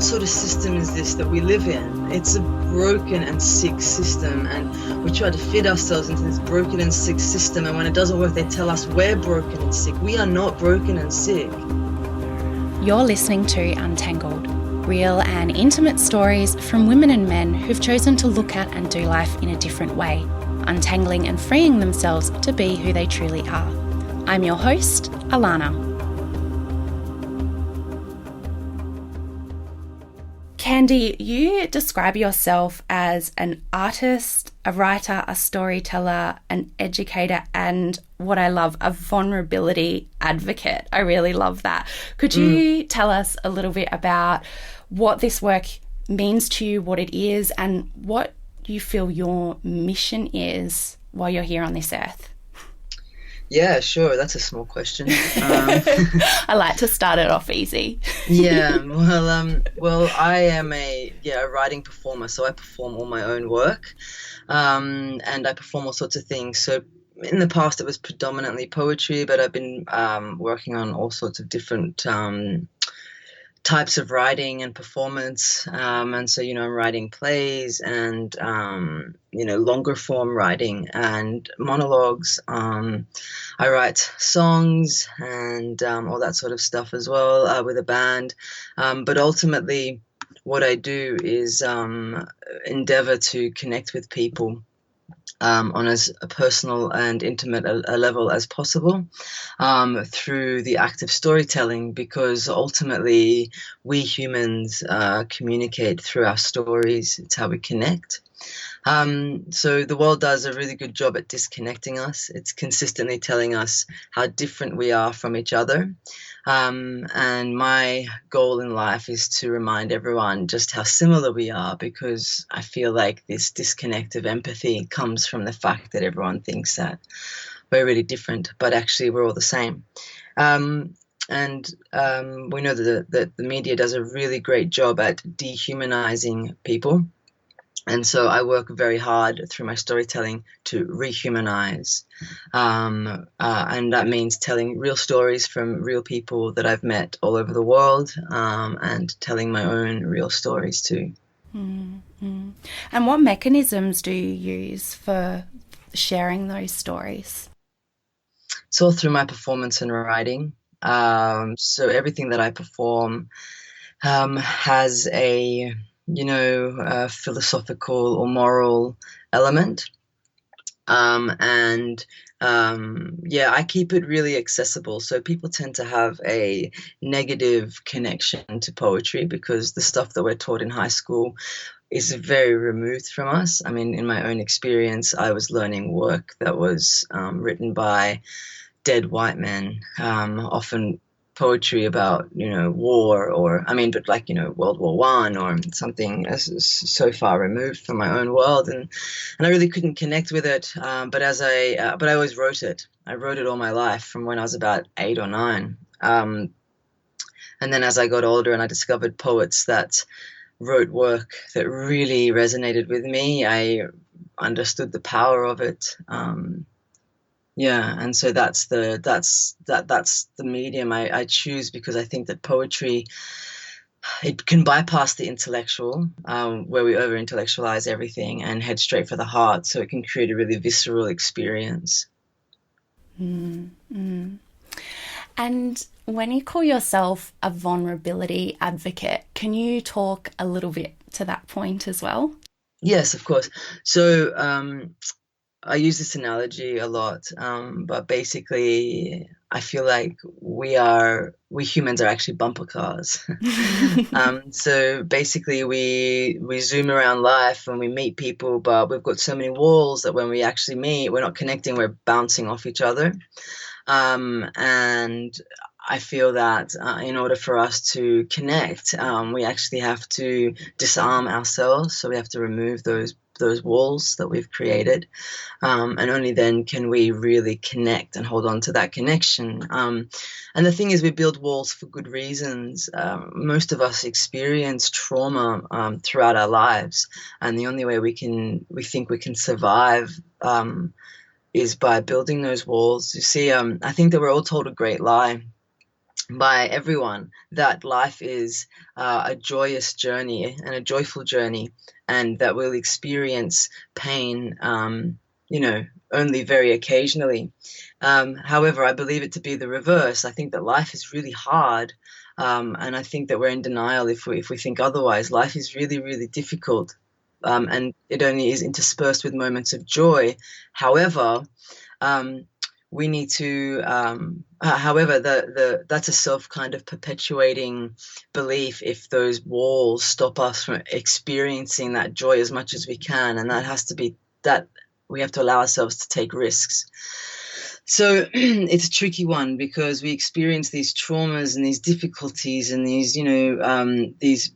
what sort of system is this that we live in? It's a broken and sick system, and we try to fit ourselves into this broken and sick system, and when it doesn't work, they tell us we're broken and sick. We are not broken and sick. You're listening to Untangled, real and intimate stories from women and men who've chosen to look at and do life in a different way, untangling and freeing themselves to be who they truly are. I'm your host, Alana. Candy, you describe yourself as an artist, a writer, a storyteller, an educator, and what I love, a vulnerability advocate. I really love that. Could you tell us a little bit about what this work means to you, what it is, and what you feel your mission is while you're here on this earth? Yeah, sure. That's a small question. I like to start it off easy. Yeah, well, I am a writing performer, so I perform all my own work, and I perform all sorts of things. So in the past, it was predominantly poetry, but I've been working on all sorts of different types of writing and performance, and so I'm writing plays and longer form writing and monologues. I write songs and all that sort of stuff as well with a band, but ultimately what I do is endeavor to connect with people on as a personal and intimate a level as possible through the act of storytelling, because ultimately we humans communicate through our stories. It's how we connect. So the world does a really good job at disconnecting us. It's consistently telling us how different we are from each other. And my goal in life is to remind everyone just how similar we are, because I feel like this disconnect of empathy comes from the fact that everyone thinks that we're really different, but actually we're all the same. And we know that the media does a really great job at dehumanizing people. And so I work very hard through my storytelling to rehumanize. And that means telling real stories from real people that I've met all over the world, and telling my own real stories too. Mm-hmm. And what mechanisms do you use for sharing those stories? It's all through my performance and writing. So everything that I perform has a philosophical or moral element. I keep it really accessible. So people tend to have a negative connection to poetry because the stuff that we're taught in high school is very removed from us. I mean, in my own experience, I was learning work that was written by dead white men, often poetry about war, or World War One or something so far removed from my own world, and I really couldn't connect with it. But I always wrote it. I wrote it all my life from when I was about 8 or 9. And then as I got older and I discovered poets that wrote work that really resonated with me, I understood the power of it. And so that's the medium I choose, because I think that poetry, it can bypass the intellectual, where we over-intellectualize everything, and head straight for the heart, so it can create a really visceral experience. Mm-hmm. And when you call yourself a vulnerability advocate, can you talk a little bit to that point as well? Yes, of course. So I use this analogy a lot, but basically I feel like we humans are actually bumper cars. So basically we zoom around life and we meet people, but we've got so many walls that when we actually meet, we're not connecting, we're bouncing off each other. And I feel that in order for us to connect, we actually have to disarm ourselves. So we have to remove those walls that we've created, and only then can we really connect and hold on to that connection. And the thing is, we build walls for good reasons. Most of us experience trauma throughout our lives, and the only way we think we can survive is by building those walls. You see, I think that we're all told a great lie. by everyone that life is a joyous journey and a joyful journey, and that we'll experience pain, only very occasionally. However, I believe it to be the reverse. I think that life is really hard, and I think that we're in denial if we think otherwise. Life is really, really difficult, and it only is interspersed with moments of joy. However, um, we need to however that's a self kind of perpetuating belief if those walls stop us from experiencing that joy as much as we can, and that has to be that we have to allow ourselves to take risks. So it's a tricky one because we experience these traumas and these difficulties and these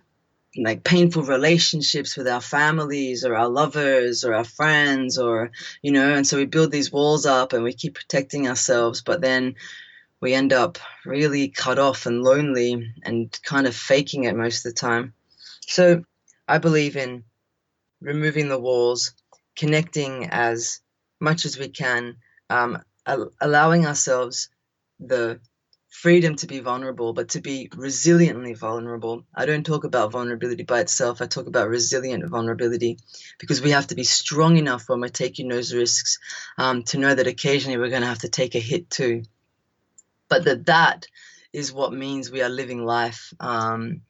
like painful relationships with our families or our lovers or our friends, and so we build these walls up and we keep protecting ourselves, but then we end up really cut off and lonely and kind of faking it most of the time. So I believe in removing the walls, connecting as much as we can, allowing ourselves the freedom to be vulnerable, but to be resiliently vulnerable. I don't talk about vulnerability by itself. I talk about resilient vulnerability, because we have to be strong enough when we're taking those risks to know that occasionally we're going to have to take a hit too. But that is what means we are living life to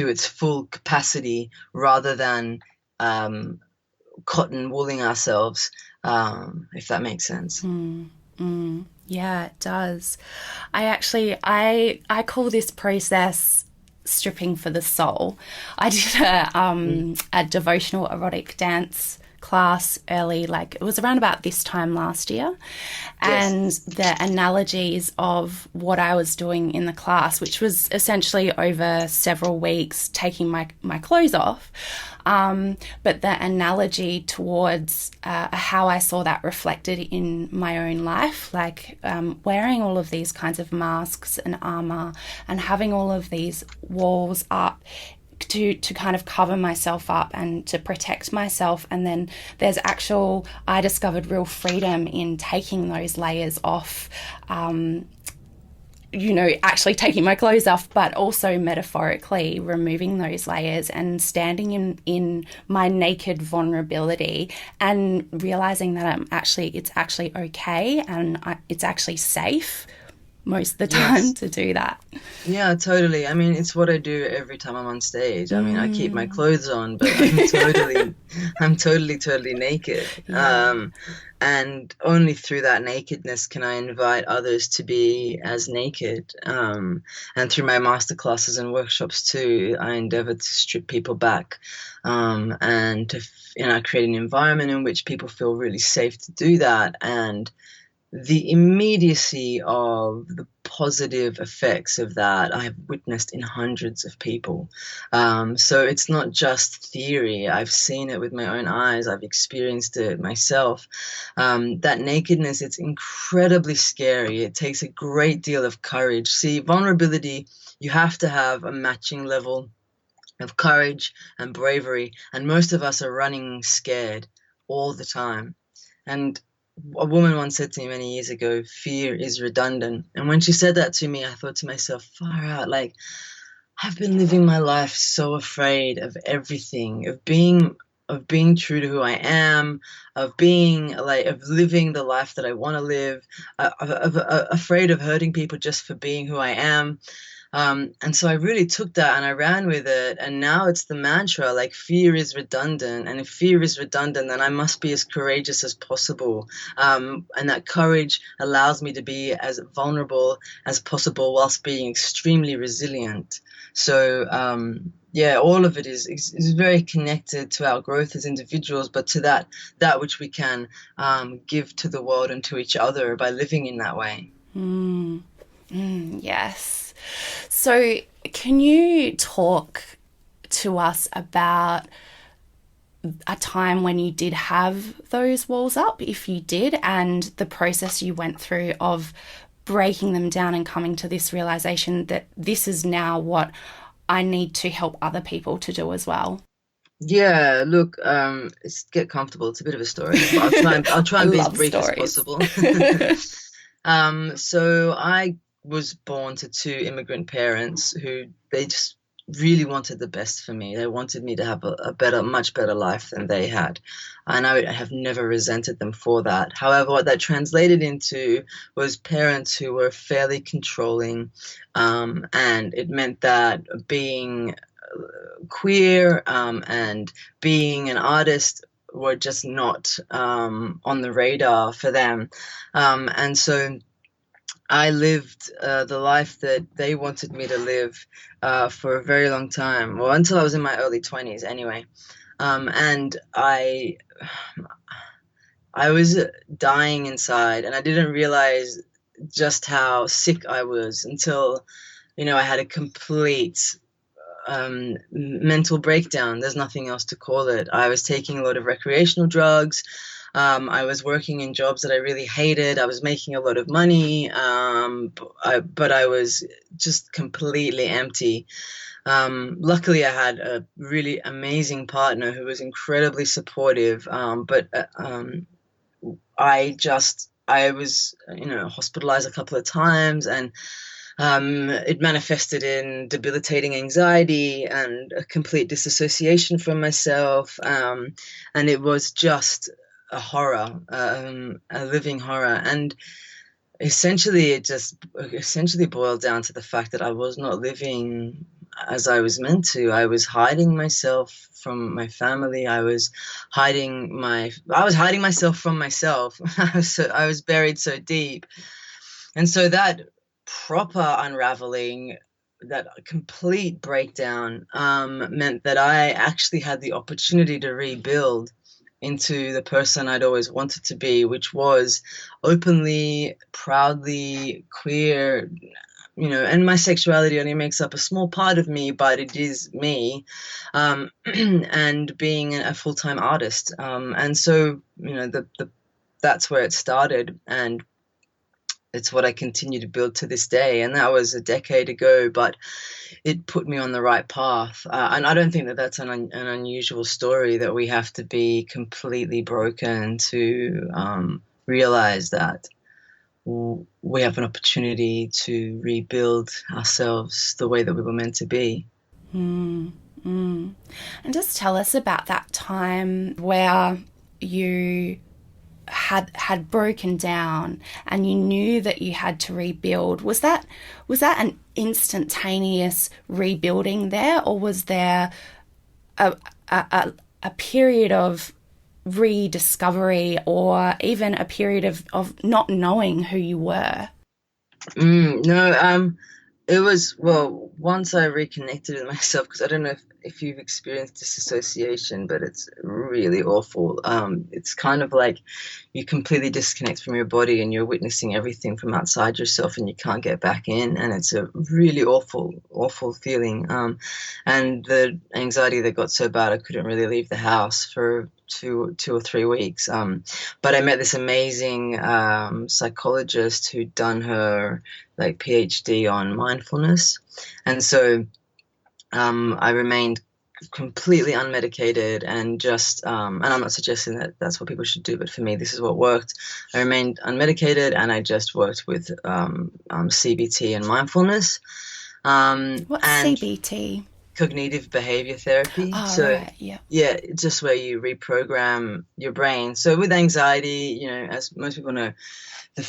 its full capacity, rather than cotton wooling ourselves, if that makes sense. Yeah, it does. I call this process stripping for the soul. I did a devotional erotic dance class early, like it was around about this time last year. And Yes. the analogies of what I was doing in the class, which was essentially over several weeks taking my clothes off, but the analogy towards how I saw that reflected in my own life, like wearing all of these kinds of masks and armour and having all of these walls up to kind of cover myself up and to protect myself. And then I discovered real freedom in taking those layers off, actually taking my clothes off, but also metaphorically removing those layers and standing in my naked vulnerability and realizing that it's actually okay and it's actually safe most of the time. Yes. To do that. Yeah, totally. I mean, it's what I do every time I'm on stage. I mean, I keep my clothes on, but I'm totally naked. Yeah. And only through that nakedness can I invite others to be as naked. And through my masterclasses and workshops too, I endeavor to strip people back, and to, create an environment in which people feel really safe to do that. And the immediacy of the positive effects of that I have witnessed in hundreds of people. So it's not just theory. I've seen it with my own eyes. I've experienced it myself. That nakedness, it's incredibly scary. It takes a great deal of courage. See, vulnerability, you have to have a matching level of courage and bravery. And most of us are running scared all the time. And a woman once said to me many years ago, fear is redundant. And when she said that to me, I thought to myself, far out, like, I've been living my life so afraid of everything, of being true to who I am, of living the life that I want to live, afraid of hurting people just for being who I am. And so I really took that and I ran with it. And now it's the mantra, like, fear is redundant. And if fear is redundant, then I must be as courageous as possible. And that courage allows me to be as vulnerable as possible whilst being extremely resilient. So, all of it is very connected to our growth as individuals, but to that which we can give to the world and to each other by living in that way. Yes. So can you talk to us about a time when you did have those walls up, if you did, and the process you went through of breaking them down and coming to this realization that this is now what I need to help other people to do as well? Yeah, look, get comfortable. It's a bit of a story, but I'll try and be as brief as possible. So I was born to two immigrant parents who they just really wanted the best for me. They wanted me to have a better, much better life than they had. And I have never resented them for that. However, what that translated into was parents who were fairly controlling. And it meant that being queer and being an artist were just not on the radar for them. And so I lived the life that they wanted me to live for a very long time, well, until I was in my early 20s anyway. And I was dying inside, and I didn't realize just how sick I was until, I had a complete mental breakdown. There's nothing else to call it. I was taking a lot of recreational drugs. I was working in jobs that I really hated. I was making a lot of money, but I was just completely empty. Luckily, I had a really amazing partner who was incredibly supportive. But I was, hospitalized a couple of times, and it manifested in debilitating anxiety and a complete disassociation from myself. And it was just a horror, a living horror. And essentially, it just boiled down to the fact that I was not living as I was meant to. I was hiding myself from my family. I was hiding myself from myself. I was buried so deep. And so that proper unraveling, that complete breakdown, meant that I actually had the opportunity to rebuild into the person I'd always wanted to be, which was openly, proudly queer, and my sexuality only makes up a small part of me, but it is me, and being a full-time artist. And so, that's where it started, and it's what I continue to build to this day. And that was a decade ago, but it put me on the right path. And I don't think that that's an unusual story, that we have to be completely broken to realize that we have an opportunity to rebuild ourselves the way that we were meant to be. And just tell us about that time where you had broken down and you knew that you had to rebuild. Was that an instantaneous rebuilding there, or was there a period of rediscovery, or even a period of not knowing who you were? No, it was, well, once I reconnected with myself, because I don't know if you've experienced disassociation, but it's really awful. It's kind of like you completely disconnect from your body and you're witnessing everything from outside yourself and you can't get back in. And it's a really awful, awful feeling. And the anxiety that got so bad, I couldn't really leave the house for two or 3 weeks. But I met this amazing psychologist who'd done her PhD on mindfulness. And so I remained completely unmedicated and just, and I'm not suggesting that that's what people should do, but for me, this is what worked. I remained unmedicated and I just worked with CBT and mindfulness. What's CBT? Cognitive behavior therapy. Oh, so right, yeah. Yeah, just where you reprogram your brain. So with anxiety, as most people know, the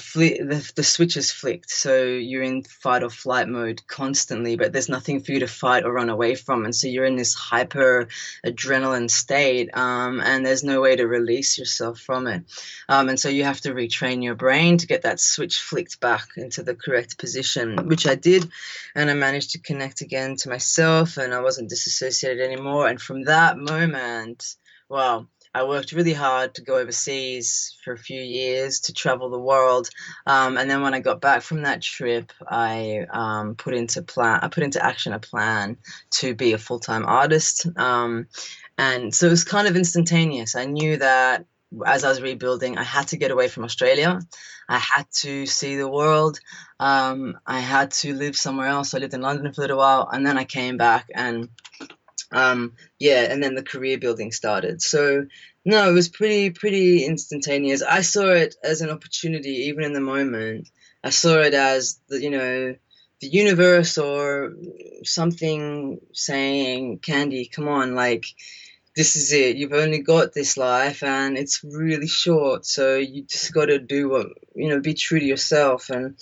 switch is flicked. So you're in fight or flight mode constantly, but there's nothing for you to fight or run away from. And so you're in this hyper adrenaline state, and there's no way to release yourself from it. And so you have to retrain your brain to get that switch flicked back into the correct position, which I did. And I managed to connect again to myself, and I wasn't disassociated anymore. And from that moment, wow, I worked really hard to go overseas for a few years, to travel the world. And then when I got back from that trip, I put into action a plan to be a full-time artist. And so it was kind of instantaneous. I knew that as I was rebuilding, I had to get away from Australia. I had to see the world. I had to live somewhere else. I lived in London for a little while, and then I came back, and and then the career building started. So no, it was pretty instantaneous. I saw it as an opportunity, even in the moment, I saw it as the universe or something saying, Candy, come on, like, this is it. You've only got this life and it's really short. So you just got to do be true to yourself. And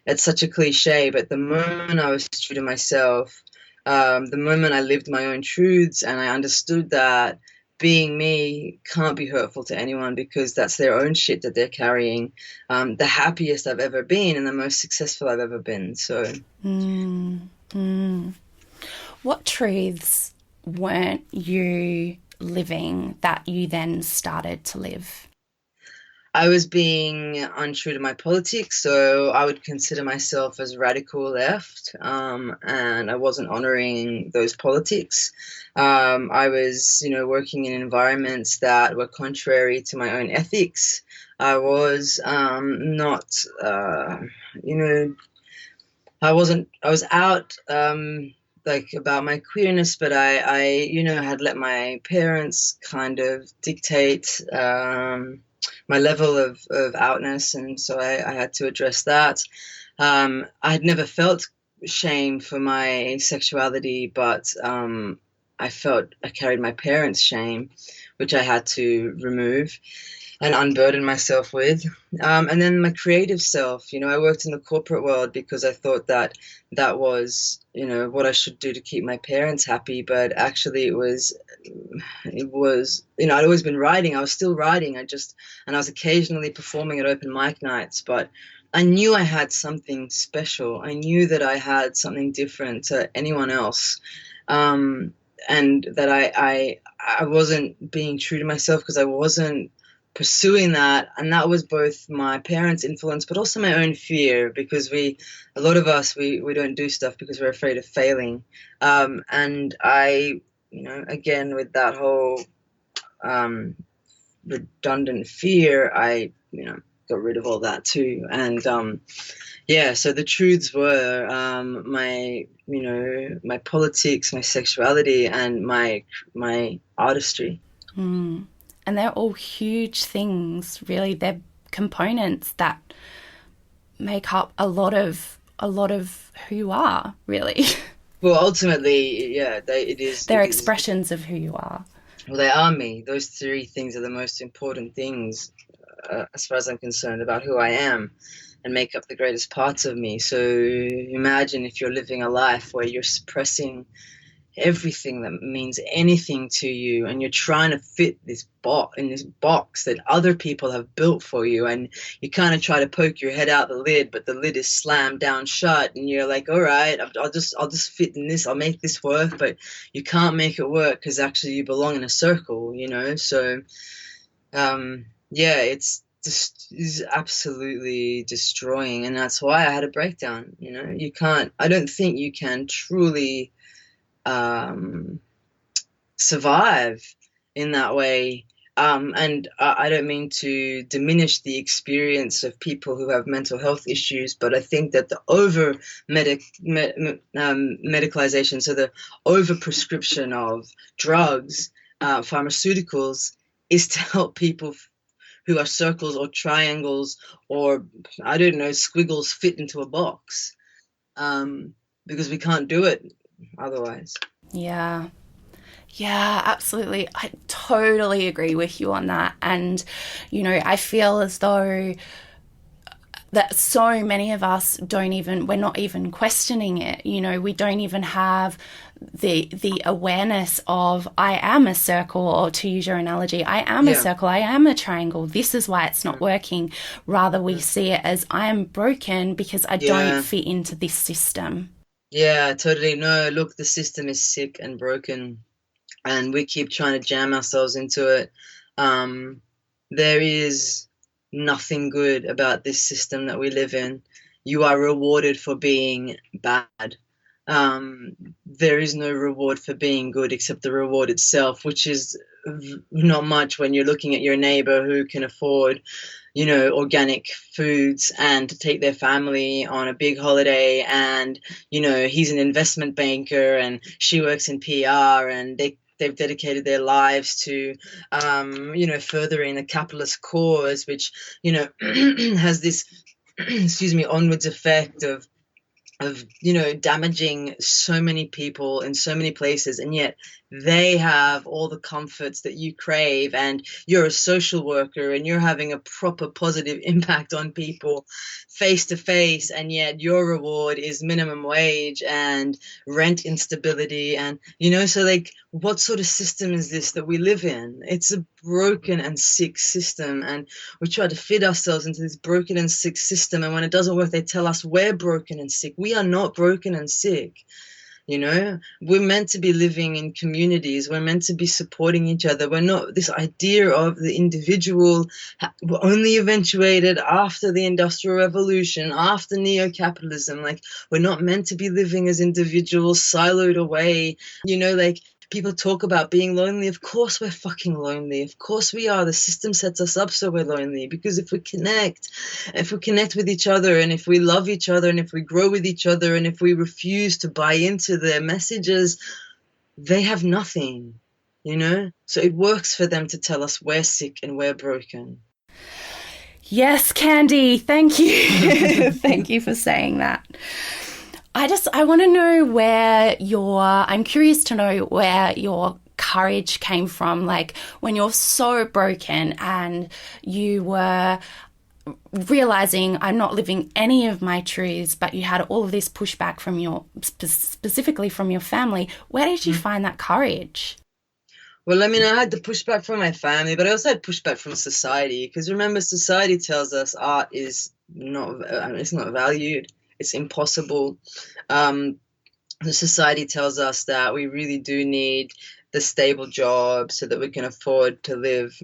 it's such a cliche, but the moment I was true to myself, the moment I lived my own truths and I understood that being me can't be hurtful to anyone because that's their own shit that they're carrying, the happiest I've ever been and the most successful I've ever been. So, What truths weren't you living that you then started to live? I was being untrue to my politics, so I would consider myself as radical left, and I wasn't honoring those politics. I was, working in environments that were contrary to my own ethics. I was not, I wasn't, I was out, like about my queerness, but I had let my parents kind of dictate, my level of outness, and so I had to address that. I had never felt shame for my sexuality, but I felt I carried my parents' shame, which I had to remove and unburden myself with. And then my creative self, I worked in the corporate world because I thought that that was, what I should do to keep my parents happy. But actually it was, I'd always been writing. I was still writing. And I was occasionally performing at open mic nights, but I knew I had something special. I knew that I had something different to anyone else. And that I wasn't being true to myself because I wasn't pursuing that, and that was both my parents' influence but also my own fear, because a lot of us we don't do stuff because we're afraid of failing. And I, again, with that whole redundant fear, I got rid of all that too. And so the truths were my politics, my sexuality, and my artistry. And they're all huge things, really. They're components that make up a lot of who you are, really. Well, ultimately, yeah, They're expressions of who you are. Well, they are me. Those three things are the most important things, as far as I'm concerned, about who I am, and make up the greatest parts of me. So imagine if you're living a life where you're suppressing everything that means anything to you, and you're trying to fit this box that other people have built for you, and you kind of try to poke your head out the lid, but the lid is slammed down shut, and you're like, all right, I'll just fit in this, I'll make this work, but you can't make it work because actually you belong in a circle, so it's just is absolutely destroying, and that's why I had a breakdown. I don't think you can truly survive in that way. And I don't mean to diminish the experience of people who have mental health issues, but I think that the medicalization, so the over prescription of drugs, pharmaceuticals, is to help people who are circles or triangles or, I don't know, squiggles fit into a box, because we can't do it otherwise. Yeah, absolutely. I totally agree with you on that. And, I feel as though that so many of us we're not even questioning it. We don't even have the awareness of, I am a circle, or to use your analogy, I am a circle, I am a triangle, this is why it's not working. Rather, we see it as, I am broken because I don't fit into this system. Yeah, totally. No, look, the system is sick and broken, and we keep trying to jam ourselves into it. There is nothing good about this system that we live in. You are rewarded for being bad. There is no reward for being good except the reward itself, which is not much when you're looking at your neighbor who can afford organic foods and to take their family on a big holiday, and he's an investment banker and she works in PR, and they've dedicated their lives to furthering the capitalist cause, which has this excuse me, onwards effect of damaging so many people in so many places, and yet they have all the comforts that you crave, and you're a social worker and you're having a proper positive impact on people face to face, and yet your reward is minimum wage and rent instability. And so like, what sort of system is this that we live in? It's a broken and sick system, and we try to fit ourselves into this broken and sick system, and when it doesn't work, they tell us we're broken and sick. We are not broken and sick. We're meant to be living in communities. We're meant to be supporting each other. We're not, this idea of the individual only eventuated after the Industrial Revolution, after neo-capitalism. Like, we're not meant to be living as individuals siloed away. Like, people talk about being lonely. Of course we're fucking lonely. Of course we are. The system sets us up so we're lonely, because if we connect with each other, and if we love each other, and if we grow with each other, and if we refuse to buy into their messages, they have nothing, So it works for them to tell us we're sick and we're broken. Yes, Candy, thank you. Thank you for saying that. I want to know I'm curious to know where your courage came from, like when you're so broken and you were realizing I'm not living any of my truths, but you had all of this pushback from specifically from your family. Where did you find that courage? Well, I had the pushback from my family, but I also had pushback from society, because remember, society tells us art is it's not valued. It's impossible. The society tells us that we really do need the stable job so that we can afford to live,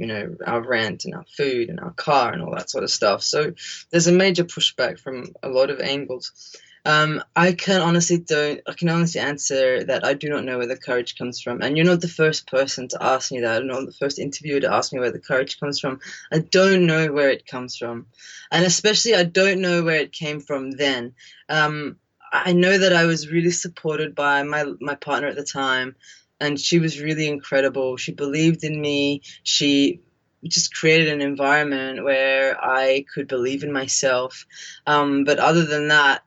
our rent and our food and our car and all that sort of stuff. So there's a major pushback from a lot of angles. I can honestly answer that I do not know where the courage comes from. And you're not the first person to ask me that. I'm not the first interviewer to ask me where the courage comes from. I don't know where it comes from. And especially, I don't know where it came from then. I know that I was really supported by my partner at the time, and she was really incredible. She believed in me. She just created an environment where I could believe in myself. But other than that,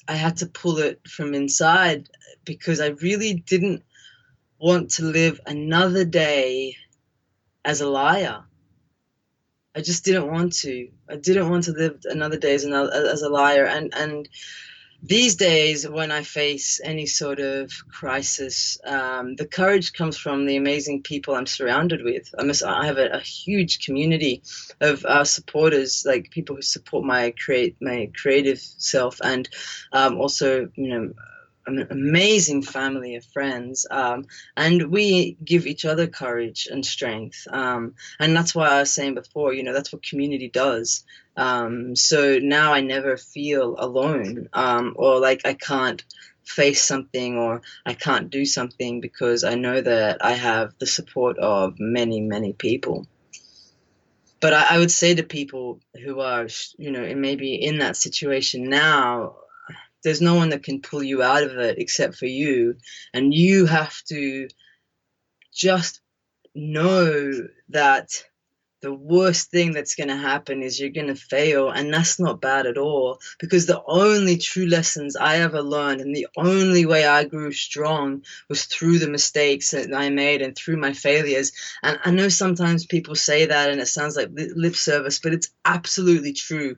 I had to pull it from inside, because I really didn't want to live another day as a liar. I just didn't want to. I didn't want to live another day as a liar. And these days, when I face any sort of crisis, the courage comes from the amazing people I'm surrounded with. I have a huge community of supporters, like people who support my creative self, and also, an amazing family of friends, and we give each other courage and strength, and that's why I was saying before, that's what community does. So now I never feel alone, or like I can't face something or I can't do something, because I know that I have the support of many, many people. But I would say to people who are, maybe in that situation now, there's no one that can pull you out of it except for you. And you have to just know that the worst thing that's going to happen is you're going to fail. And that's not bad at all, because the only true lessons I ever learned, and the only way I grew strong, was through the mistakes that I made and through my failures. And I know sometimes people say that and it sounds like lip service, but it's absolutely true.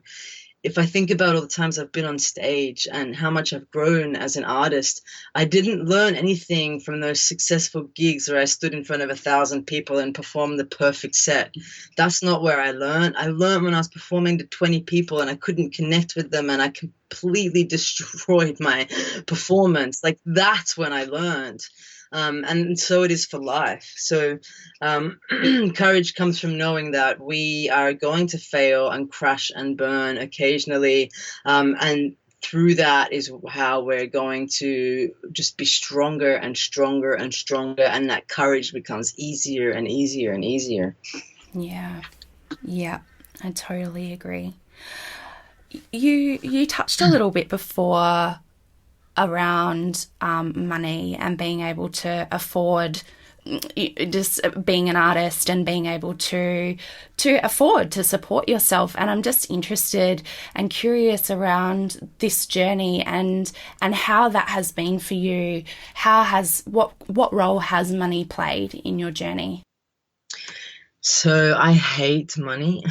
If I think about all the times I've been on stage and how much I've grown as an artist, I didn't learn anything from those successful gigs where I stood in front of 1,000 people and performed the perfect set. That's not where I learned. I learned when I was performing to 20 people and I couldn't connect with them and I completely destroyed my performance. Like, that's when I learned. And so it is for life. So courage comes from knowing that we are going to fail and crash and burn occasionally. And through that is how we're going to just be stronger and stronger and stronger. And that courage becomes easier and easier and easier. Yeah. Yeah, I totally agree. You touched a little bit before around money and being able to afford just being an artist and being able to afford to support yourself. And I'm just interested and curious around this journey and how that has been for you. What role has money played in your journey? So I hate money.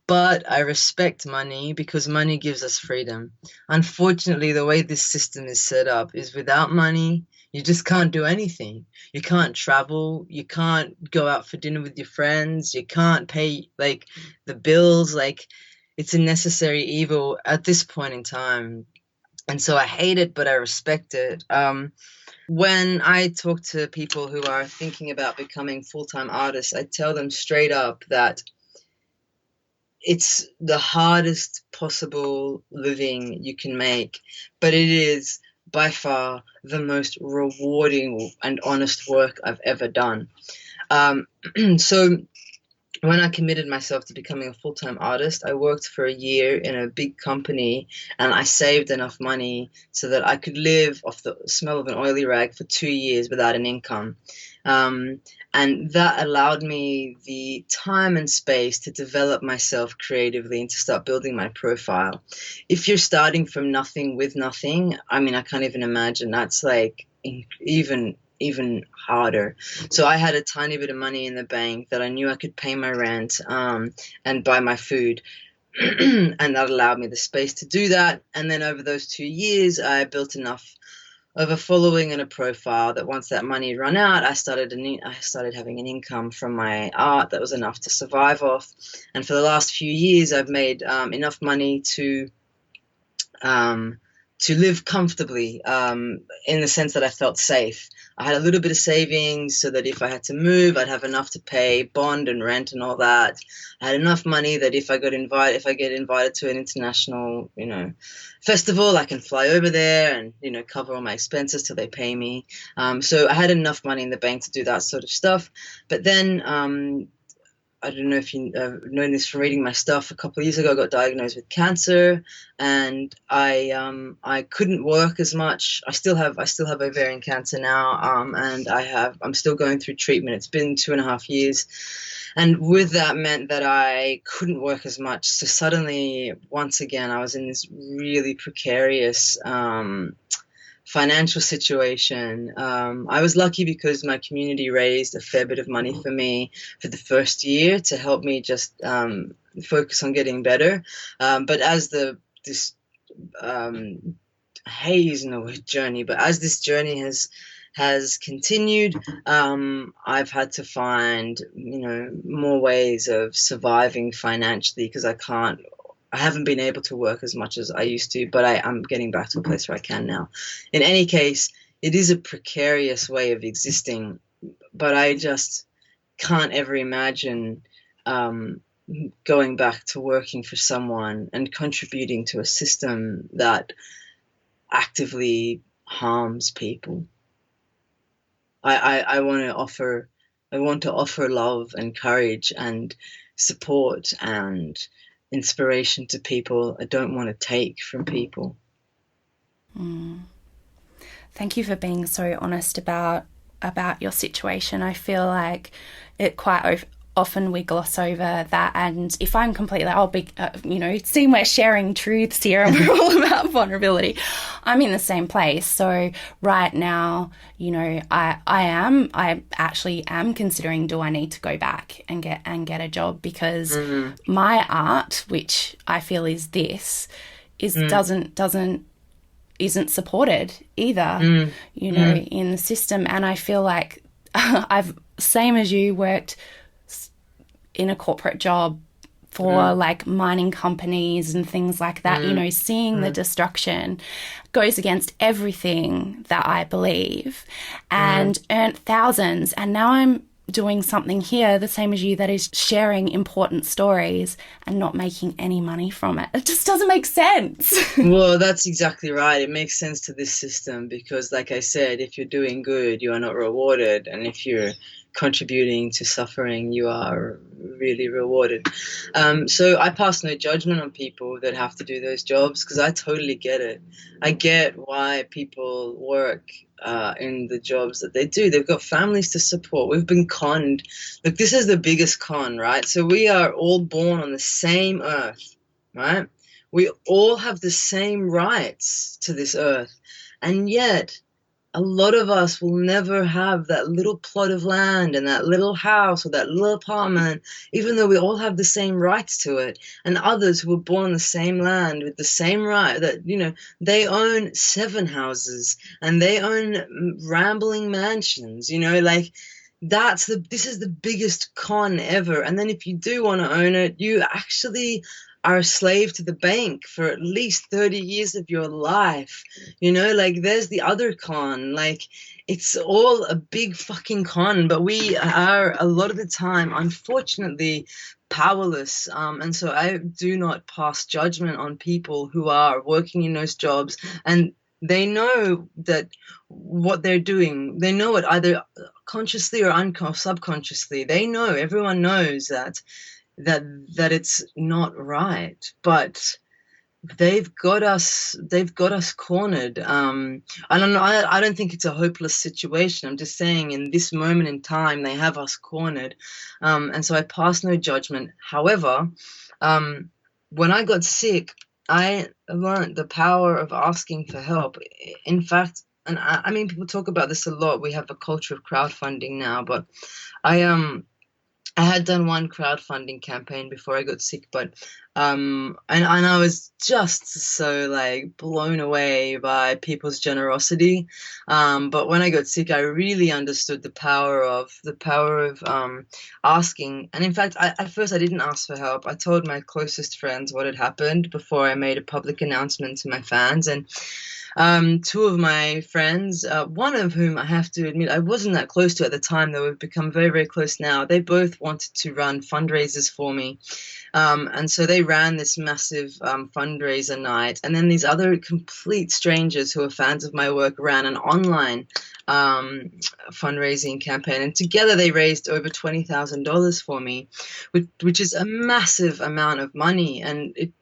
But I respect money because money gives us freedom. Unfortunately, the way this system is set up is without money, you just can't do anything. You can't travel. You can't go out for dinner with your friends. You can't pay like the bills. Like it's a necessary evil at this point in time. And so I hate it, but I respect it. When I talk to people who are thinking about becoming full-time artists, I tell them straight up that it's the hardest possible living you can make, but it is by far the most rewarding and honest work I've ever done. So when I committed myself to becoming a full-time artist, I worked for a year in a big company and I saved enough money so that I could live off the smell of an oily rag for 2 years without an income. And that allowed me the time and space to develop myself creatively and to start building my profile. If you're starting from nothing with nothing, I mean, I can't even imagine. That's like even harder. So I had a tiny bit of money in the bank that I knew I could pay my rent and buy my food. And that allowed me the space to do that. And then over those 2 years, I built enough of a following and a profile that once that money had run out, I started having an income from my art that was enough to survive off. And for the last few years, I've made enough money to live comfortably, in the sense that I felt safe. I had a little bit of savings so that if I had to move, I'd have enough to pay bond and rent and all that. I had enough money that if I get invited to an international, festival, I can fly over there and, cover all my expenses till they pay me. So I had enough money in the bank to do that sort of stuff. But then, I don't know if you know this from reading my stuff. A couple of years ago, I got diagnosed with cancer, and I couldn't work as much. I still have ovarian cancer now, and I'm still going through treatment. It's been 2.5 years, and with that meant that I couldn't work as much. So suddenly, once again, I was in this really precarious financial situation. I was lucky because my community raised a fair bit of money for me for the first year to help me just focus on getting better. But as this haze in the word journey, but as this journey has continued, I've had to find more ways of surviving financially because I haven't been able to work as much as I used to, but I'm getting back to a place where I can now. In any case, it is a precarious way of existing, but I just can't ever imagine going back to working for someone and contributing to a system that actively harms people. I want to offer love and courage and support and inspiration to people. I don't want to take from people. Thank you for being so honest about your situation. I feel like it quite often we gloss over that, and if I'm completely, I'll be, seeing we're sharing truths here and we're all about vulnerability. I'm in the same place. So right now, I actually am considering, do I need to go back and get a job, because my art, which I feel is this, isn't supported either, in the system. And I feel like I've, same as you, worked in a corporate job for like mining companies and things like that, seeing the destruction goes against everything that I believe, and earned thousands. And now I'm doing something here, the same as you, that is sharing important stories and not making any money from it. It just doesn't make sense. Well, that's exactly right. It makes sense to this system because, like I said, if you're doing good, you are not rewarded. And if you're contributing to suffering, you are really rewarded. So I pass no judgment on people that have to do those jobs, because I totally get it. I get why people work in the jobs that they do. They've got families to support. We've been conned. Look, this is the biggest con, right? So we are all born on the same earth, right? We all have the same rights to this earth. And yet, a lot of us will never have that little plot of land and that little house or that little apartment, even though we all have the same rights to it. And others who were born on the same land with the same right, that, you know, they own 7 houses and they own rambling mansions, you know, like, this is the biggest con ever. And then if you do want to own it, you actually are a slave to the bank for at least 30 years of your life. You know, like, there's the other con. Like, it's all a big fucking con, but we are a lot of the time, unfortunately, powerless. And so I do not pass judgment on people who are working in those jobs, and they know that what they're doing, they know it either consciously or subconsciously. They know, everyone knows that it's not right, but they've got us cornered. I don't know, I don't think it's a hopeless situation. I'm just saying, in this moment in time, they have us cornered. And so I pass no judgment. However, when I got sick, I learned the power of asking for help. In fact, and I mean, people talk about this a lot. We have a culture of crowdfunding now, but I had done one crowdfunding campaign before I got sick, but and I was just so, like, blown away by people's generosity. But when I got sick, I really understood the power of asking. And in fact, at first I didn't ask for help. I told my closest friends what had happened before I made a public announcement to my fans. And 2 of my friends, one of whom I have to admit I wasn't that close to at the time, though we've become very, very close now. They both wanted to run fundraisers for me. And so they ran this massive fundraiser night. And then these other complete strangers who are fans of my work ran an online fundraising campaign. And together they raised over $20,000 for me, which is a massive amount of money. And it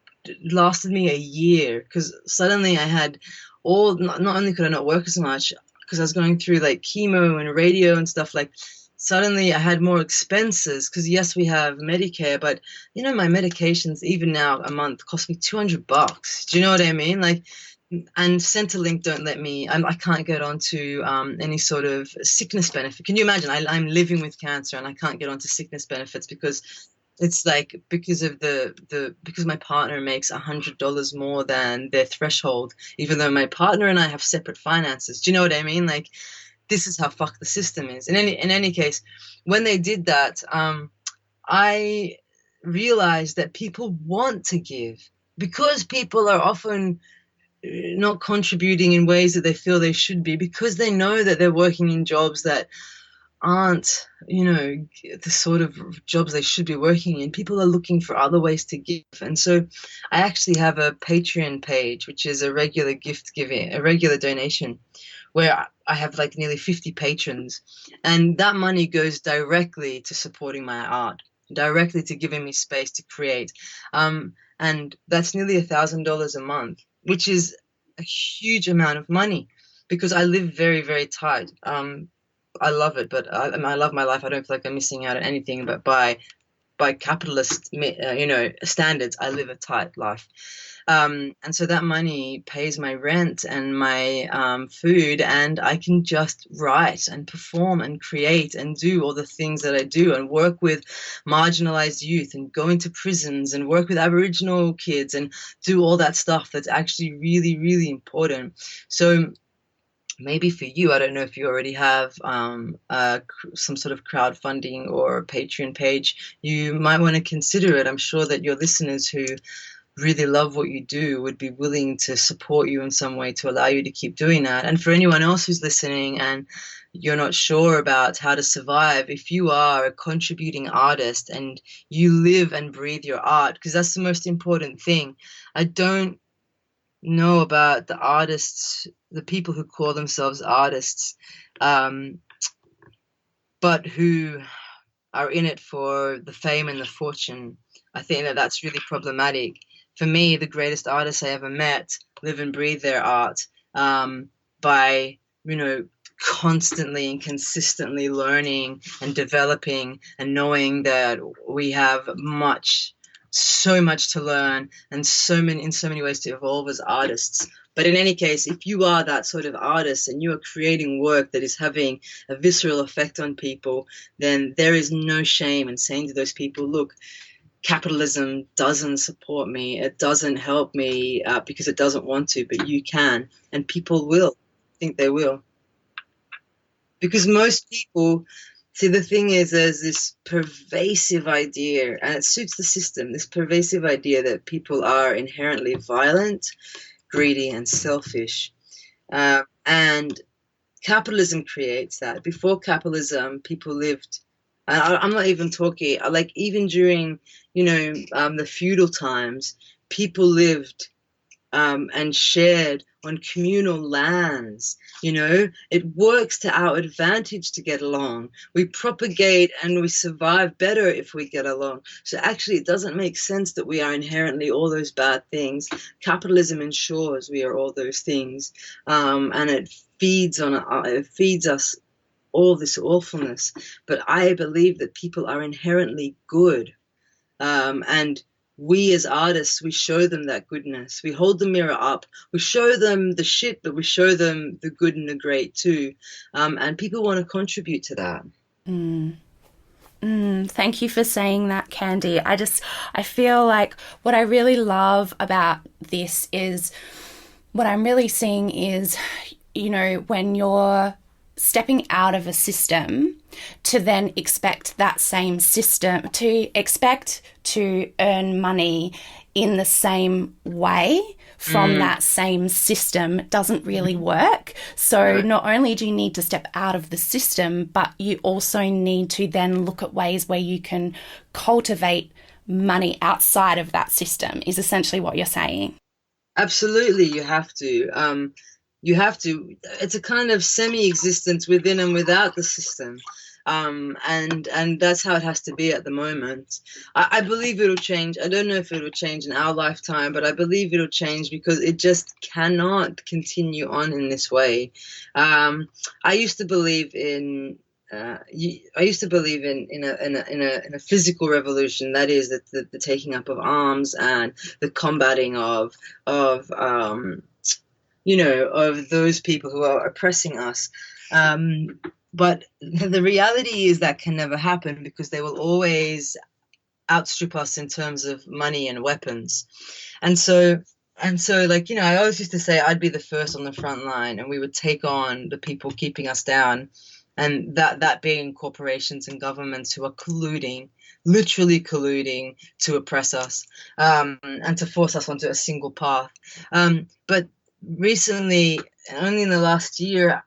lasted me a year, because suddenly I had not only could I not work as much because I was going through, like, chemo and radio and stuff, like, suddenly I had more expenses, because yes, we have Medicare, but, you know, my medications, even now, a month, cost me $200. Do you know what I mean? Like, and Centrelink don't let me, I can't get onto any sort of sickness benefit. Can you imagine? I'm living with cancer and I can't get onto sickness benefits, because it's like, because of because my partner makes $100 more than their threshold, even though my partner and I have separate finances. Do you know what I mean? Like, this is how fucked the system is. In any case, when they did that, I realized that people want to give, because people are often not contributing in ways that they feel they should be, because they know that they're working in jobs that aren't, you know, the sort of jobs they should be working in. People are looking for other ways to give. And so I actually have a Patreon page, which is a regular gift giving, a regular donation, where I have, like, nearly 50 patrons. And that money goes directly to supporting my art, directly to giving me space to create. And that's nearly $1,000 a month, which is a huge amount of money, because I live very, very tight. I love it, but I love my life. I don't feel like I'm missing out on anything. But by capitalist, you know, standards, I live a tight life. And so that money pays my rent and my food, and I can just write and perform and create and do all the things that I do, and work with marginalized youth and go into prisons and work with Aboriginal kids and do all that stuff that's actually really, really important. So maybe for you, I don't know if you already have some sort of crowdfunding or Patreon page, you might want to consider it. I'm sure that your listeners who really love what you do would be willing to support you in some way to allow you to keep doing that. And for anyone else who's listening and you're not sure about how to survive, if you are a contributing artist and you live and breathe your art, because that's the most important thing. I don't know about the artists, the people who call themselves artists. but who are in it for the fame and the fortune. I think that that's really problematic. For me, the greatest artists I ever met live and breathe their art, by, you know, constantly and consistently learning and developing and knowing that we have so much to learn and in so many ways to evolve as artists. But in any case, if you are that sort of artist and you are creating work that is having a visceral effect on people, then there is no shame in saying to those people, look, capitalism doesn't support me. It doesn't help me because it doesn't want to, but you can. And people will. I think they will. Because most people, see, the thing is, there's this pervasive idea, and it suits the system, this pervasive idea that people are inherently violent, greedy, and selfish. And capitalism creates that. Before capitalism, people lived, I'm not even talking, like even during, the feudal times, people lived and shared on communal lands. It works to our advantage to get along. We propagate and we survive better if we get along. So actually, it doesn't make sense that we are inherently all those bad things. Capitalism ensures we are all those things, and it feeds us all this awfulness. But I believe that people are inherently good, and we as artists, we show them that goodness. We hold the mirror up. We show them the shit, but we show them the good and the great too. And people want to contribute to that. Thank you for saying that, Candy. I feel like what I really love about this is what I'm really seeing is, when you're stepping out of a system to then expect that same system to earn money in the same way from that same system doesn't really work. So not only do you need to step out of the system, but you also need to then look at ways where you can cultivate money outside of that system, is essentially what you're saying. Absolutely, you have to. It's a kind of semi-existence within and without the system. And that's how it has to be at the moment. I believe it'll change. I don't know if it'll change in our lifetime, but I believe it'll change because it just cannot continue on in this way. I used to believe in a physical revolution, that is the taking up of arms and the combating of those people who are oppressing us. But the reality is that can never happen because they will always outstrip us in terms of money and weapons. And so, I always used to say I'd be the first on the front line and we would take on the people keeping us down. And that being corporations and governments who are literally colluding to oppress us, and to force us onto a single path. But recently, only in the last year,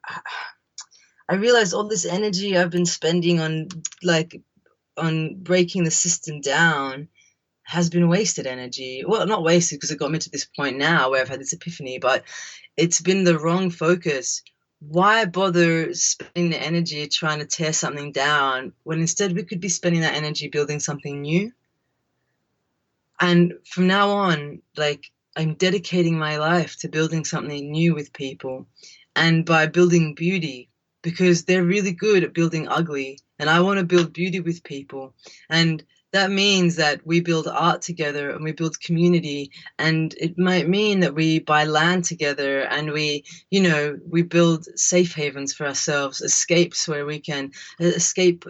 I realized all this energy I've been spending on breaking the system down has been wasted energy. Well, not wasted because it got me to this point now where I've had this epiphany, but it's been the wrong focus. Why bother spending the energy trying to tear something down when instead we could be spending that energy building something new? And from now on, I'm dedicating my life to building something new with people, and by building beauty, because they're really good at building ugly, and I want to build beauty with people. And that means that we build art together and we build community, and it might mean that we buy land together and we build safe havens for ourselves, escape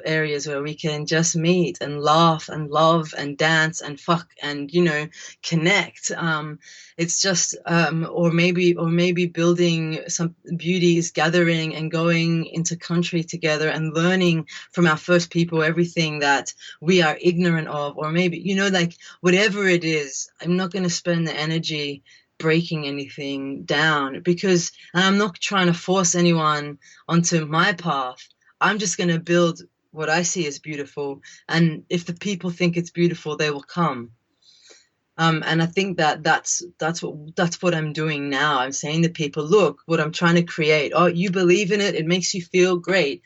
areas where we can just meet and laugh and love and dance and fuck and, connect. It's just, or maybe building some beauty is gathering and going into country together and learning from our first people everything that we are ignorant of, or maybe, whatever it is. I'm not going to spend the energy breaking anything down and I'm not trying to force anyone onto my path. I'm just going to build what I see as beautiful. And if the people think it's beautiful, they will come. And I think that's what I'm doing now. I'm saying to people, look, what I'm trying to create. Oh, you believe in it. It makes you feel great.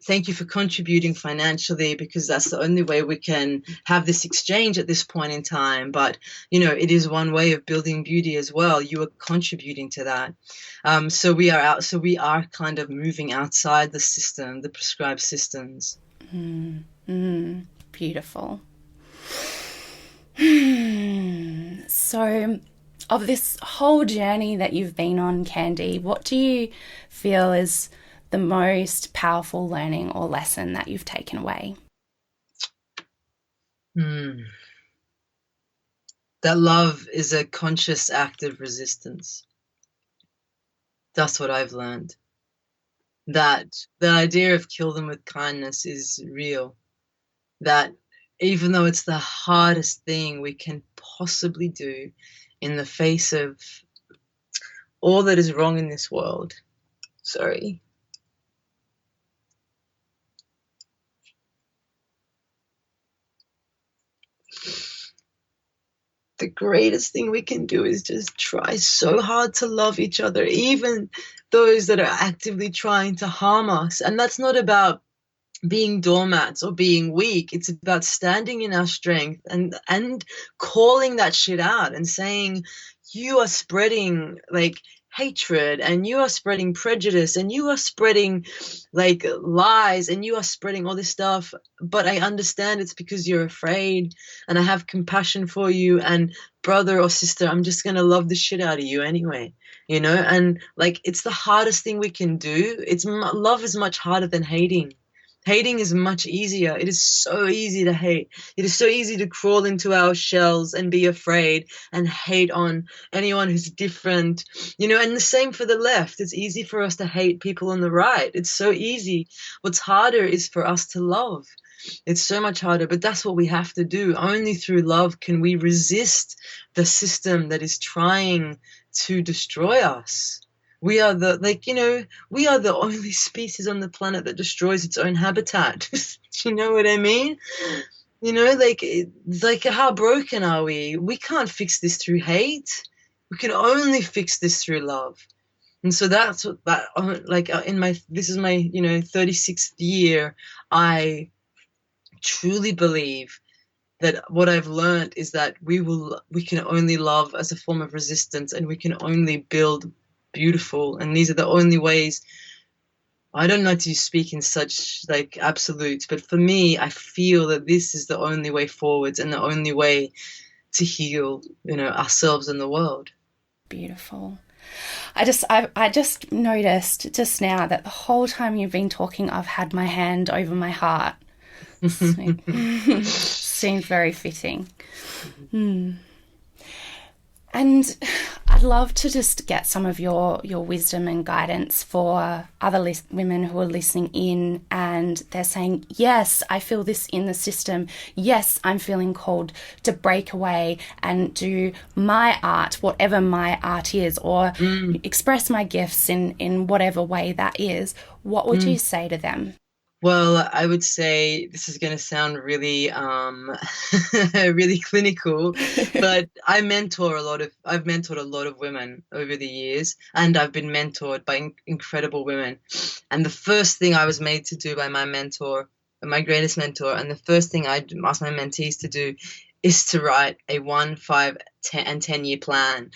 thank you for contributing financially, because that's the only way we can have this exchange at this point in time. But, it is one way of building beauty as well. You are contributing to that. So we are kind of moving outside the system, the prescribed systems. Beautiful. So, of this whole journey that you've been on, Candy, what do you feel is the most powerful learning or lesson that you've taken away? That love is a conscious act of resistance. That's what I've learned. That the idea of kill them with kindness is real. That even though it's the hardest thing we can possibly do in the face of all that is wrong in this world. Sorry. The greatest thing we can do is just try so hard to love each other, even those that are actively trying to harm us. And that's not about being doormats or being weak. It's about standing in our strength and calling that shit out and saying, you are spreading hatred, and you are spreading prejudice, and you are spreading lies, and you are spreading all this stuff. But I understand it's because you're afraid, and I have compassion for you, and brother or sister, I'm just going to love the shit out of you anyway, and it's the hardest thing we can do. Love is much harder than hating. Hating is much easier. It is so easy to hate. It is so easy to crawl into our shells and be afraid and hate on anyone who's different, and the same for the left. It's easy for us to hate people on the right. It's so easy. What's harder is for us to love. It's so much harder, but that's what we have to do. Only through love can we resist the system that is trying to destroy us. We are we are the only species on the planet that destroys its own habitat. Do you know what I mean? How broken are we? We can't fix this through hate. We can only fix this through love. And so that's what this is my 36th year. I truly believe that what I've learned is that we can only love as a form of resistance, and we can only build beautiful, and these are the only ways. I don't know to speak in such absolutes, but for me, I feel that this is the only way forwards and the only way to heal, ourselves and the world. Beautiful. I just noticed just now that the whole time you've been talking, I've had my hand over my heart. Seems very fitting. And I'd love to just get some of your wisdom and guidance for other women who are listening in, and they're saying, yes, I feel this in the system. Yes, I'm feeling called to break away and do my art, whatever my art is, or express my gifts in whatever way that is. What would you say to them? Well, I would say this is going to sound really, really clinical, but I've mentored a lot of women over the years, and I've been mentored by incredible women. And the first thing I was made to do by my mentor, my greatest mentor, and the first thing I asked my mentees to do is to write a 1, 5, 10, and 10-year plan.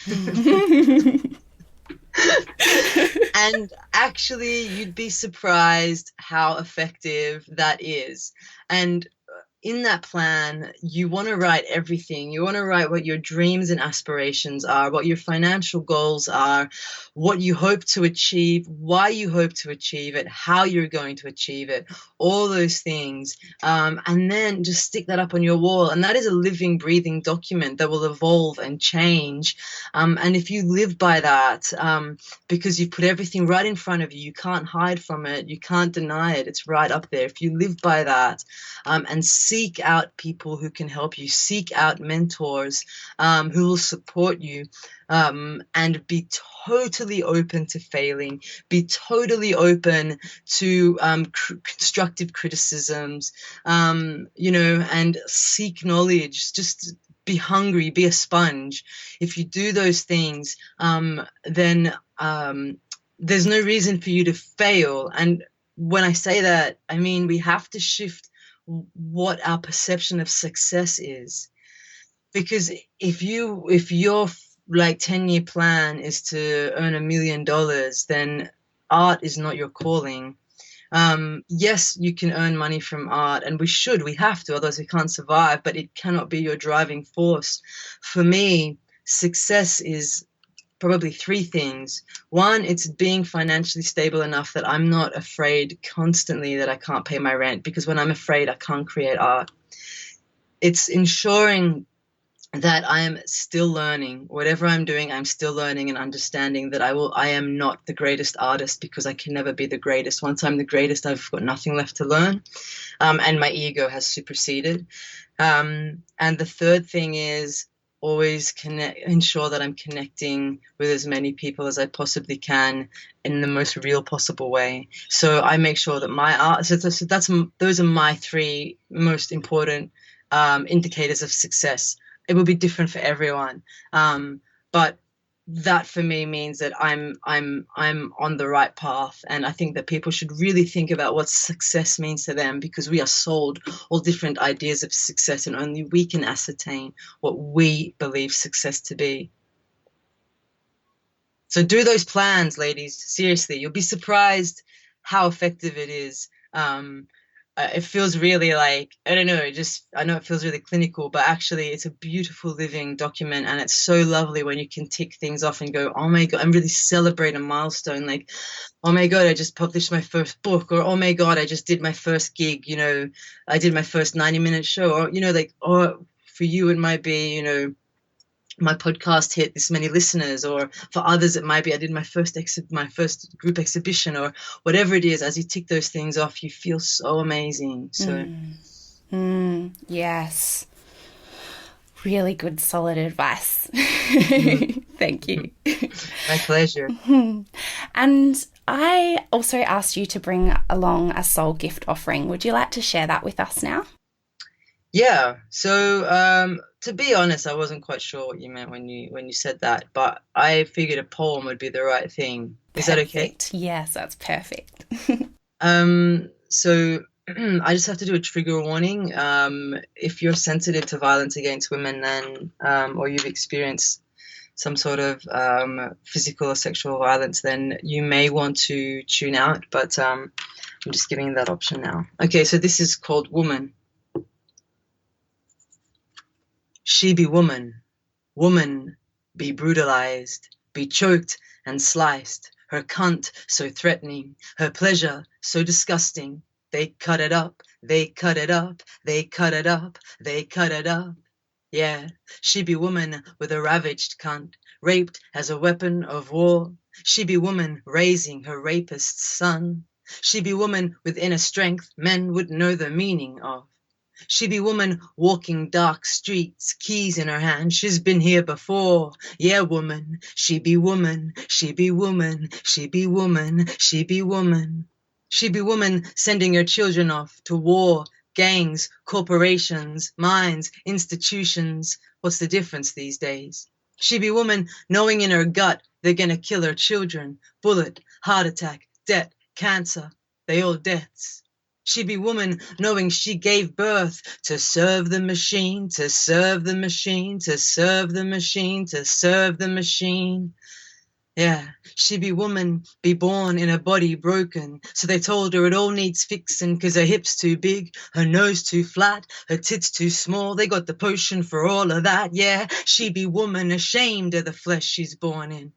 And actually, you'd be surprised how effective that is. And in that plan, you want to write everything. You want to write what your dreams and aspirations are, what your financial goals are, what you hope to achieve, why you hope to achieve it, how you're going to achieve it, all those things. And then just stick that up on your wall. And that is a living, breathing document that will evolve and change. And if you live by that, because you've put everything right in front of you, you can't hide from it, you can't deny it, it's right up there. If you live by that, and seek out people who can help you, seek out mentors who will support you, and be totally open to failing, be totally open to constructive criticisms, and seek knowledge. Just be hungry, be a sponge. If you do those things, then there's no reason for you to fail. And when I say that, I mean we have to shift what our perception of success is. Because if your like 10-year plan is to earn $1 million, then art is not your calling. Yes, you can earn money from art, and we have to, otherwise we can't survive, but it cannot be your driving force. For me, success is probably three things. One, it's being financially stable enough that I'm not afraid constantly that I can't pay my rent, because when I'm afraid, I can't create art. It's ensuring that I am still learning. Whatever I'm doing, I'm still learning and understanding that I am not the greatest artist, because I can never be the greatest. Once I'm the greatest, I've got nothing left to learn. And my ego has superseded. And the third thing is always ensure that I'm connecting with as many people as I possibly can in the most real possible way. So I make sure that my art, those are my three most important indicators of success. It will be different for everyone, but that for me means that I'm on the right path. And I think that people should really think about what success means to them, because we are sold all different ideas of success, and only we can ascertain what we believe success to be. So do those plans, ladies. Seriously, you'll be surprised how effective it is. It feels really like, I don't know, I know it feels really clinical, but actually it's a beautiful living document, and it's so lovely when you can tick things off and go, oh my God, I'm really celebrating a milestone. Like, oh my God, I just published my first book, or oh my God, I just did my first gig, I did my first 90-minute show, or, or for you, it might be, my podcast hit this many listeners, or for others it might be I did my first group exhibition, or whatever it is. As you tick those things off, you feel so amazing. So yes, really good solid advice. Thank you. My pleasure. And I also asked you to bring along a soul gift offering. Would you like to share that with us now? Yeah. So to be honest, I wasn't quite sure what you meant when you said that, but I figured a poem would be the right thing. Is that okay? Yes, that's perfect. So I just have to do a trigger warning. If you're sensitive to violence against women, then or you've experienced some sort of physical or sexual violence, then you may want to tune out. But I'm just giving you that option now. Okay, so this is called Woman. She be woman, woman be brutalized, be choked and sliced, her cunt so threatening, her pleasure so disgusting. They cut it up, they cut it up, they cut it up, they cut it up. Yeah, she be woman with a ravaged cunt, raped as a weapon of war. She be woman raising her rapist's son. She be woman with inner strength men would know the meaning of. She be woman walking dark streets, keys in her hand. She's been here before. Yeah, woman. She be woman. She be woman. She be woman. She be woman. She be woman sending her children off to war, gangs, corporations, mines, institutions. What's the difference these days? She be woman knowing in her gut they're gonna kill her children. Bullet, heart attack, debt, cancer. They all deaths. She be woman knowing she gave birth to serve the machine, to serve the machine, to serve the machine, to serve the machine. Yeah, she be woman, be born in a body broken. So they told her it all needs fixing, 'cause her hips too big, her nose too flat, her tits too small. They got the potion for all of that. Yeah, she be woman, ashamed of the flesh she's born in.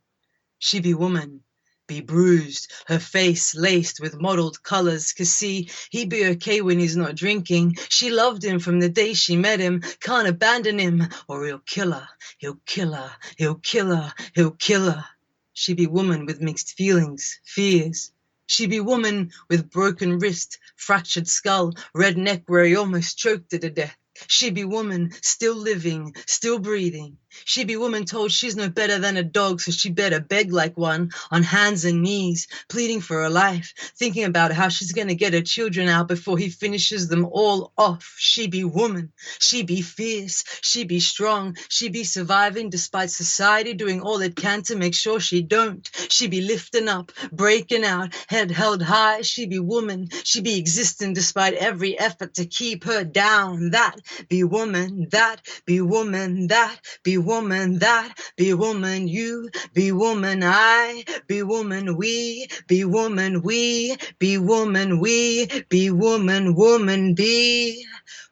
She be woman, be bruised, her face laced with mottled colors, 'cause see, he be okay when he's not drinking. She loved him from the day she met him, can't abandon him, or he'll kill her, he'll kill her, he'll kill her, he'll kill her. She be woman with mixed feelings, fears. She be woman with broken wrist, fractured skull, red neck where he almost choked her to death. She be woman, still living, still breathing. She be woman told she's no better than a dog, so she better beg like one, on hands and knees, pleading for her life, thinking about how she's gonna get her children out before he finishes them all off. She be woman, she be fierce, she be strong, she be surviving despite society doing all it can to make sure she don't. She be lifting up, breaking out, head held high. She be woman, she be existing despite every effort to keep her down. That be woman, that be woman, that be woman, that be woman, you be woman, I be woman, we be woman, we be woman, we be woman, woman be,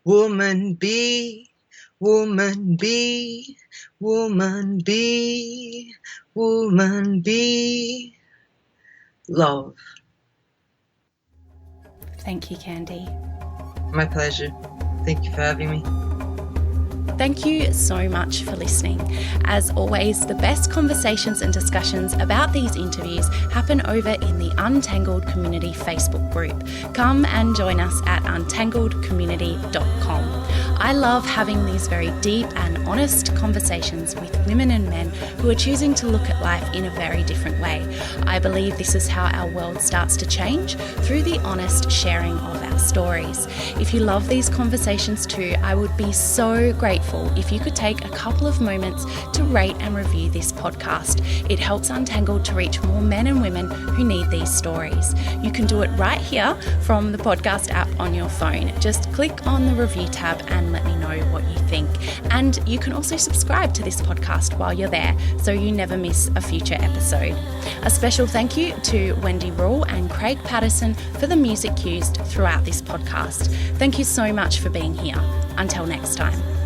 woman be, woman be, woman be, woman be, love. Thank you, Candy. My pleasure. Thank you for having me. Thank you so much for listening. As always, the best conversations and discussions about these interviews happen over in the Untangled Community Facebook group. Come and join us at untangledcommunity.com. I love having these very deep and honest conversations with women and men who are choosing to look at life in a very different way. I believe this is how our world starts to change, through the honest sharing of our stories. If you love these conversations too, I would be so grateful if you could take a couple of moments to rate and review this podcast. It helps Untangled to reach more men and women who need these stories. You can do it right here from the podcast app on your phone. Just click on the review tab and let me know what you think. And you can also subscribe to this podcast while you're there so you never miss a future episode. A special thank you to Wendy Rule and Craig Patterson for the music used throughout this podcast. Thank you so much for being here. Until next time.